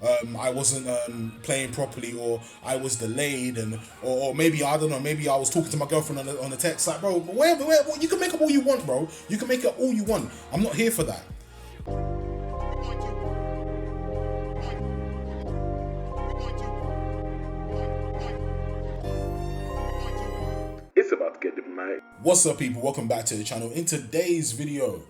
I wasn't playing properly, or I was delayed, and or maybe I don't know, maybe I was talking to my girlfriend on the text. Like, bro, where, you can make up all you want, bro. You can make up all you want. I'm not here for that. It's about to get the mic. What's up, people? Welcome back to the channel. In today's video,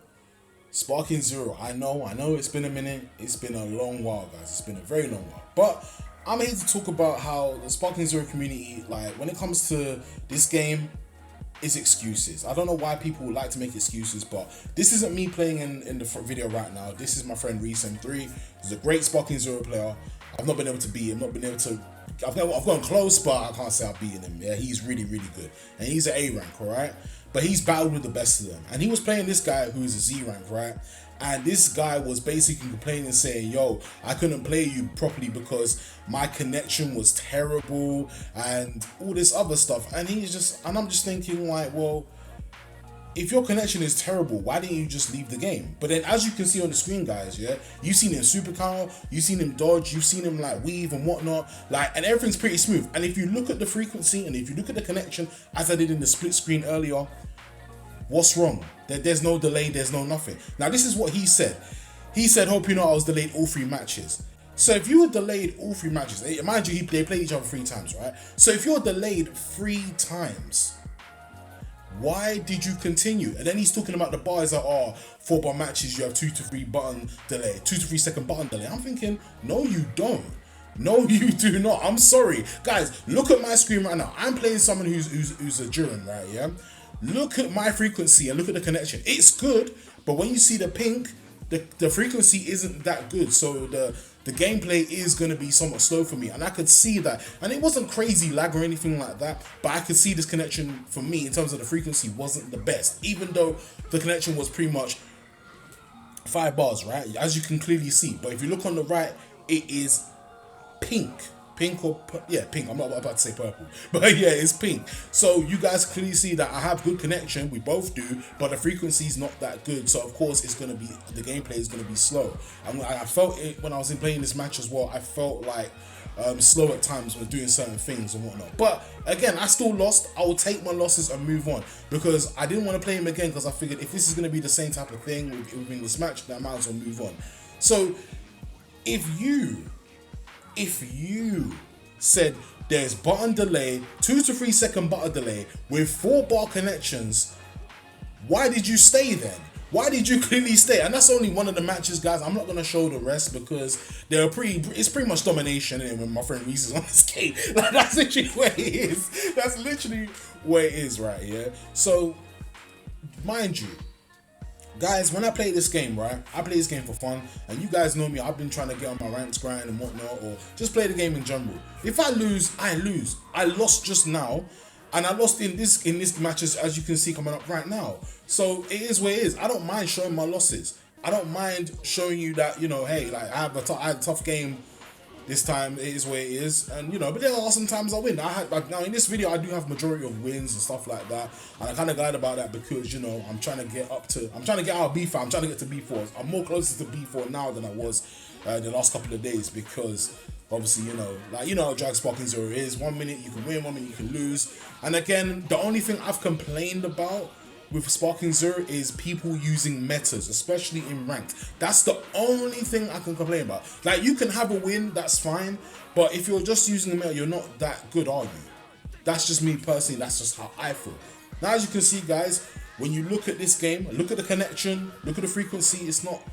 Sparking Zero. I know it's been a minute. It's been a long while, guys. It's been a very long while. But I'm here to talk about how the Sparking Zero community, like, when it comes to this game, is excuses. I don't know why people like to make excuses, but this isn't me playing in the video right now. This is my friend Reese M3. He's a great Sparking Zero player. I've not been able to beat him, not been able to. I've gone close, but I can't say I've beaten him. Yeah, he's really, really good. And he's an A rank, alright? But he's battled with the best of them. And he was playing this guy who's a Z rank, right? And this guy was basically complaining, saying, yo, I couldn't play you properly because my connection was terrible and all this other stuff. And I'm just thinking, like, well, if your connection is terrible, why didn't you just leave the game? But then, as you can see on the screen, guys, yeah, you've seen him super counter, you've seen him dodge, you've seen him like weave and whatnot, like, and everything's pretty smooth. And if you look at the frequency and if you look at the connection, as I did in the split screen earlier, what's wrong? There's no delay, there's no nothing. Now, this is what he said. He said, hope you know I was delayed all 3 matches. So if you were delayed all 3 matches, mind you, they played each other 3 times, right? So if you're delayed 3 times, why did you continue? And then he's talking about the bars that are 4 bar matches, you have 2 to 3 button delay, 2 to 3 second button delay. I'm thinking, no, you don't. No, you do not. I'm sorry. Guys, look at my screen right now. I'm playing someone who's a Duran, right? Yeah. Look at my frequency and look at the connection. It's good, but when you see the pink, the frequency isn't that good. So the gameplay is going to be somewhat slow for me, and I could see that. And it wasn't crazy lag or anything like that, but I could see this connection for me in terms of the frequency wasn't the best, even though the connection was pretty much 5 bars, right? As you can clearly see. But if you look on the right, it is pink. Pink. I'm not about to say purple, but yeah, it's pink. So you guys clearly see that I have good connection. We both do, but the frequency is not that good. So of course, the gameplay is gonna be slow. I felt it when I was playing this match as well. I felt like slow at times when doing certain things and whatnot. But again, I still lost. I will take my losses and move on, because I didn't want to play him again, because I figured if this is gonna be the same type of thing within this match, then I might as well move on. So if you said there's button delay, 2 to 3 second button delay with 4 bar connections, why did you stay then? Why did you clearly stay? And that's only one of the matches, guys. I'm not gonna show the rest because it's pretty much domination. And when my friend Reese is on this game, like, that's literally where it is. That's literally where it is, right here. So, mind you, guys, when I play this game, right, I play this game for fun, and you guys know me, I've been trying to get on my ranks grind and whatnot, or just play the game in general. If I lose, I lose. I lost just now, and I lost in this matches, as you can see coming up right now. So it is what it is. I don't mind showing my losses. I don't mind showing you that, you know, hey, like, I had a tough game this time. It is what it is, and but there are some times I win. Now in this video I do have majority of wins and stuff like that, and I kind of glad about that, because I'm trying to get out of B4. I'm trying to get to B4. I'm more closer to B4 now than I was the last couple of days, because obviously how Drag Sparking Zero is. 1 minute you can win, 1 minute you can lose. And again, the only thing I've complained about with Sparking Zero is people using metas, especially in ranked. That's the only thing I can complain about. Like, you can have a win, that's fine, but if you're just using the meta, you're not that good, are you? That's just me personally. That's just how I feel. Now, as you can see, guys, when you look at this game, look at the connection, look at the frequency. It's not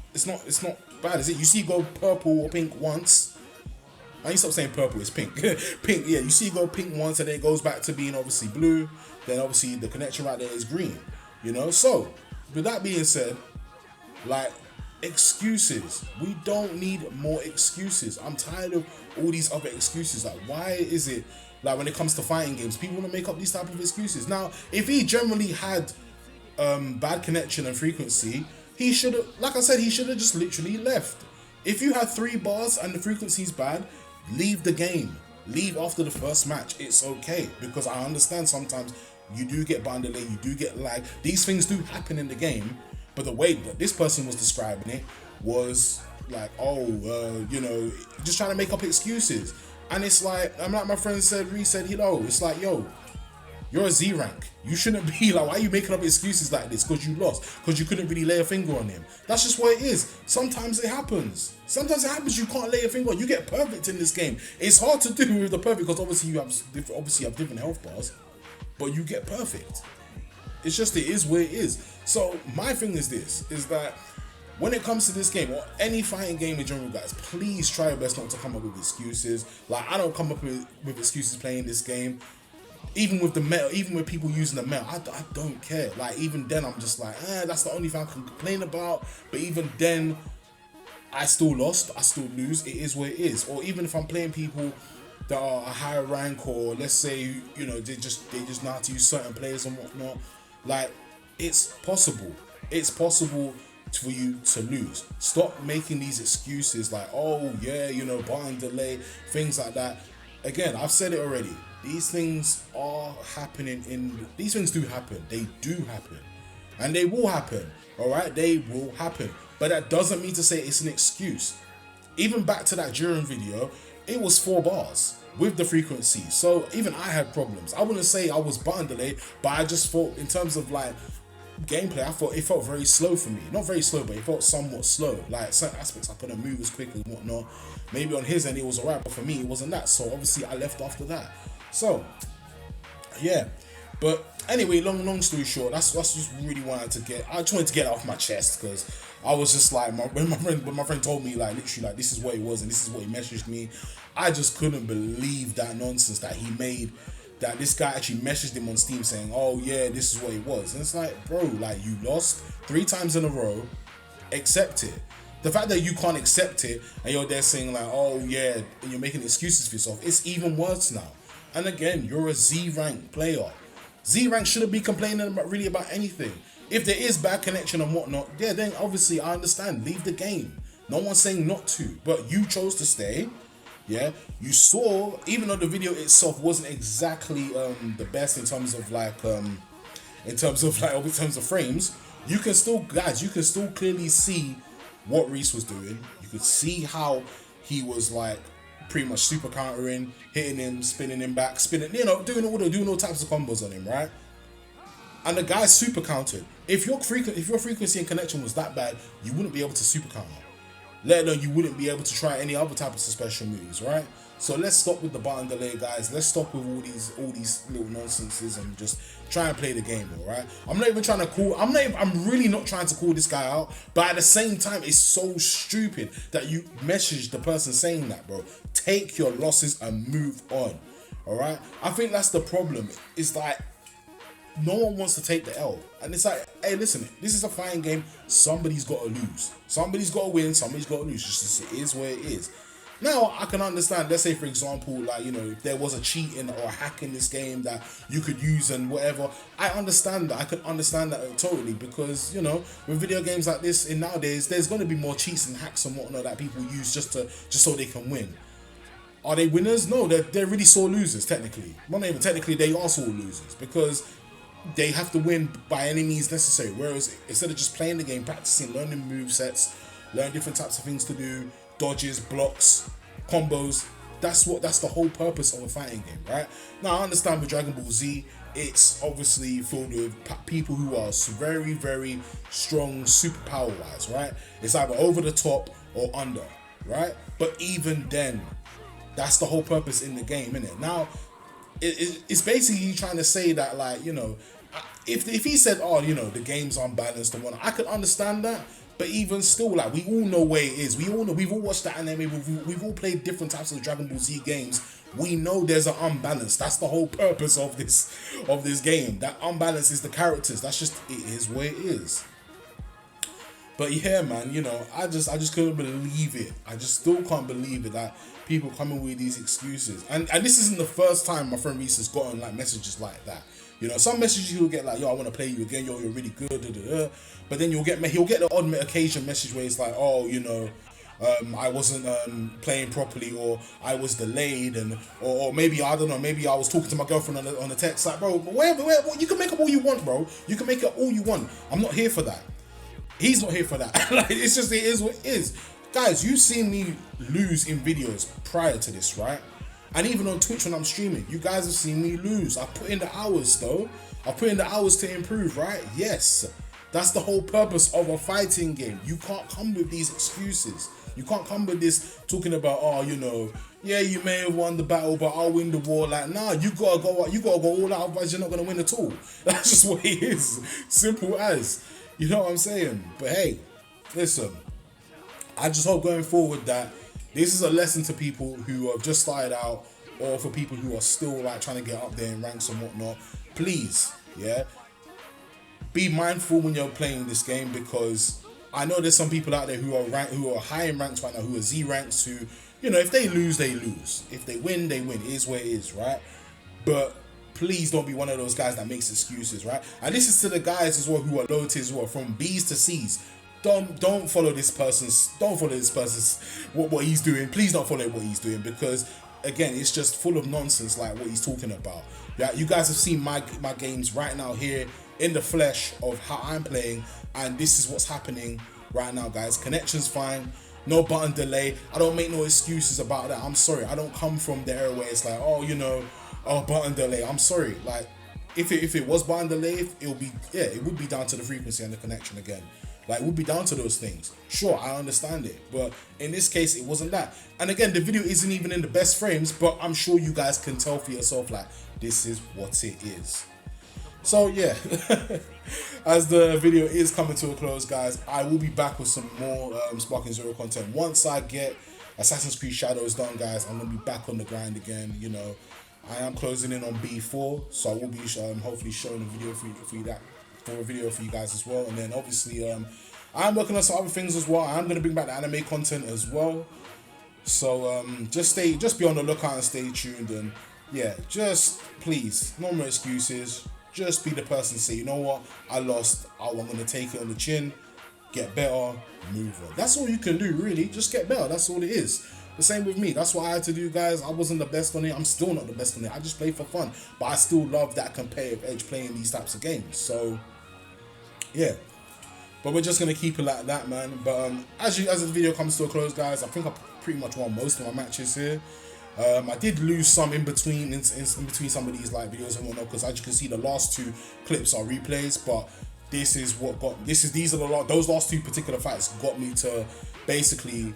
bad, is it? You see, go purple or pink once. I need to stop saying purple, it's pink. Pink, yeah, you see it go pink once, and then it goes back to being obviously blue. Then obviously the connection right there is green. So with that being said, like, excuses. We don't need more excuses. I'm tired of all these other excuses. Like, why is it like when it comes to fighting games, people want to make up these type of excuses? Now, if he generally had bad connection and frequency, he should have, like I said, he should have just literally left. If you have 3 bars and the frequency's bad, leave the game. Leave after the first match. It's okay, because I understand sometimes you do get button delay, you do get lag. These things do happen in the game, but the way that this person was describing it was like, you know, just trying to make up excuses. And it's like my friend said, Reese said, it's like, yo, you're a Z rank. You shouldn't be like, why are you making up excuses like this? Because you lost. Because you couldn't really lay a finger on him. That's just what it is. Sometimes it happens. Sometimes it happens. You can't lay a finger on. You get perfect in this game. It's hard to do with the perfect because obviously you have different health bars, but you get perfect. It's just, it is where it is. So my thing is this, is that when it comes to this game, or any fighting game in general, guys, please try your best not to come up with excuses. Like, I don't come up with excuses playing this game. Even with the meta, even with people using the meta, I don't care. Like, even then, I'm just like, that's the only thing I can complain about. But even then, I still lost. I still lose. It is what it is. Or even if I'm playing people that are a higher rank, or let's say, you know, they just know how to use certain players and whatnot. Like, it's possible. It's possible for you to lose. Stop making these excuses like, oh yeah, you know, button delay, things like that. Again, I've said it already. These things are happening these things do happen. They do happen. And they will happen. Alright? They will happen. But that doesn't mean to say it's an excuse. Even back to that Duran video, it was 4 bars with the frequency. So even I had problems. I wouldn't say I was button delayed, but I just thought in terms of like gameplay, I thought it felt very slow for me. Not very slow, but it felt somewhat slow. Like certain aspects I couldn't move as quick and whatnot. Maybe on his end it was alright, but for me it wasn't that. So obviously I left after that. So yeah. But anyway, long story short, that's just really wanted to get. I just wanted to get it off my chest because I was just like, when my friend told me like literally like this is what it was and this is what he messaged me, I just couldn't believe that nonsense that he made. That this guy actually messaged him on Steam saying, oh yeah, this is what it was. And it's like, bro, like you lost 3 times in a row, accept it. The fact that you can't accept it and you're there saying like, oh yeah, and you're making excuses for yourself, it's even worse now. And again, you're a Z rank player. Z rank shouldn't be complaining about anything. If there is bad connection and whatnot, yeah, then obviously I understand, leave the game. No one's saying not to, but you chose to stay. Yeah, you saw, even though the video itself wasn't exactly the best in terms of frames, you can still, guys, you can still clearly see what Reese was doing. You could see how he was like pretty much super countering, hitting him, spinning him back, you know, doing all types of combos on him, right? And the guy super countered. If your frequency and connection was that bad, you wouldn't be able to super counter. Let alone you wouldn't be able to try any other type of special moves, right? So let's stop with the button delay, guys. Let's stop with all these little nonsenses and just try and play the game, alright? I'm really not trying to call this guy out, but at the same time, it's so stupid that you message the person saying that, bro. Take your losses and move on, alright? I think that's the problem. It's like no one wants to take the L. And it's like, hey, listen, this is a fighting game. Somebody's got to lose. Somebody's got to win. Somebody's got to lose. Just it is where it is. Now, I can understand, let's say, for example, like, you know, if there was a cheating or a hack in this game that you could use and whatever, I understand that. I can understand that totally because, you know, with video games like this in nowadays, there's going to be more cheats and hacks and whatnot that people use just so they can win. Are they winners? No, they're really sore losers, technically. Well, not even technically, they are sore losers because they have to win by any means necessary. Whereas instead of just playing the game, practicing, learning movesets, learn different types of things to do, dodges, blocks, combos, that's the whole purpose of a fighting game, right? Now I understand with Dragon Ball Z, it's obviously filled with people who are very, very strong superpower wise, right? It's either over the top or under, right? But even then, that's the whole purpose in the game, innit? Now, it's basically trying to say that, like, you know, if he said, oh, you know, the game's unbalanced and whatnot, I could understand that. But even still, like, we all know where it is. We all know, we've all watched the anime, we've all played different types of Dragon Ball Z games. We know there's an unbalance. That's the whole purpose of this game. That unbalance is the characters. That's just, it is where it is. But yeah, man, you know, I just couldn't believe it. I just still can't believe it that people coming with these excuses. And this isn't the first time my friend Reese has gotten like messages like that. You know, some messages he'll get like, yo, I want to play you again, yo, you're really good, da, da, da. But then he'll get the odd occasion message where it's like, oh, you know, I wasn't playing properly, or I was delayed, and or maybe, I don't know, maybe I was talking to my girlfriend on the text. Like, bro, where, you can make up all you want, bro. You can make up all you want. I'm not here for that. He's not here for that. Like, it's just, it is what it is. Guys, you've seen me lose in videos prior to this, right? And even on Twitch when I'm streaming, you guys have seen me lose. I put in the hours though. I put in the hours to improve, right? Yes. That's the whole purpose of a fighting game. You can't come with these excuses. You can't come with this talking about, oh, you know, yeah, you may have won the battle, but I'll win the war. Like, nah, you gotta go all out, otherwise you're not gonna win at all. That's just what it is. Simple as. You know what I'm saying? But hey, listen, I just hope going forward that this is a lesson to people who have just started out, or for people who are still like trying to get up there in ranks and whatnot. Please, yeah, be mindful when you're playing this game, because I know there's some people out there who are high in ranks right now, who are Z ranks, who, you know, if they lose, they lose. If they win, they win. It is what it is, right? But please don't be one of those guys that makes excuses, right? And this is to the guys as well who are low tier as well, from B's to C's. Don't follow this person's. Don't follow this person's what he's doing. Please don't follow what he's doing, because again, it's just full of nonsense, like what he's talking about. Yeah, you guys have seen my games right now here in the flesh of how I'm playing, and this is what's happening right now, guys. Connection's fine, no button delay. I don't make no excuses about that. I'm sorry. I don't come from the era where it's like, oh, you know, oh, button delay. I'm sorry. Like, if it was button delay, it would be down to the frequency and the connection again. Like, it would be down to those things. Sure, I understand it, but in this case, it wasn't that. And again, the video isn't even in the best frames, but I'm sure you guys can tell for yourself, like, this is what it is. So yeah, as the video is coming to a close, guys, I will be back with some more Sparking Zero content. Once I get Assassin's Creed Shadows done, guys, I'm going to be back on the grind again. You know, I am closing in on B4, so I will be hopefully showing a video for you guys as well. And then obviously I'm working on some other things as well. I'm going to bring back the anime content as well. So just be on the lookout and stay tuned. And yeah, just please, no more excuses. Just be the person, say, you know what, I lost. I'm going to take it on the chin, get better, move on. That's all you can do, really. Just get better. That's all it is. The same with me. That's what I had to do, guys. I wasn't the best on it. I'm still not the best on it. I just play for fun. But I still love that competitive edge playing these types of games. So, yeah. But we're just going to keep it like that, man. But as the video comes to a close, guys, I think I pretty much won most of my matches here. I did lose some in between some of these like videos and whatnot, because as you can see, the last two clips are replays. But those last two particular fights got me to basically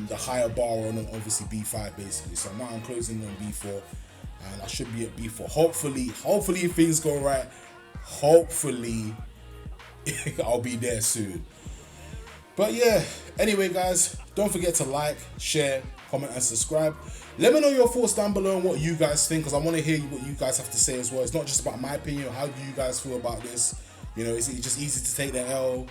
the higher bar on obviously B5 basically. So now I'm closing on B4, and I should be at B4. Hopefully if things go right, hopefully I'll be there soon. But yeah, anyway, guys, don't forget to like, share, comment, and subscribe. Let me know your thoughts down below on what you guys think, because I want to hear what you guys have to say as well. It's not just about my opinion. How do you guys feel about this? You know, is it just easy to take the L?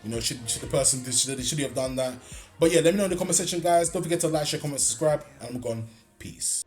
You know, should the person should he have done that? But yeah, let me know in the comment section, guys. Don't forget to like, share, comment, subscribe, and I'm gone. Peace.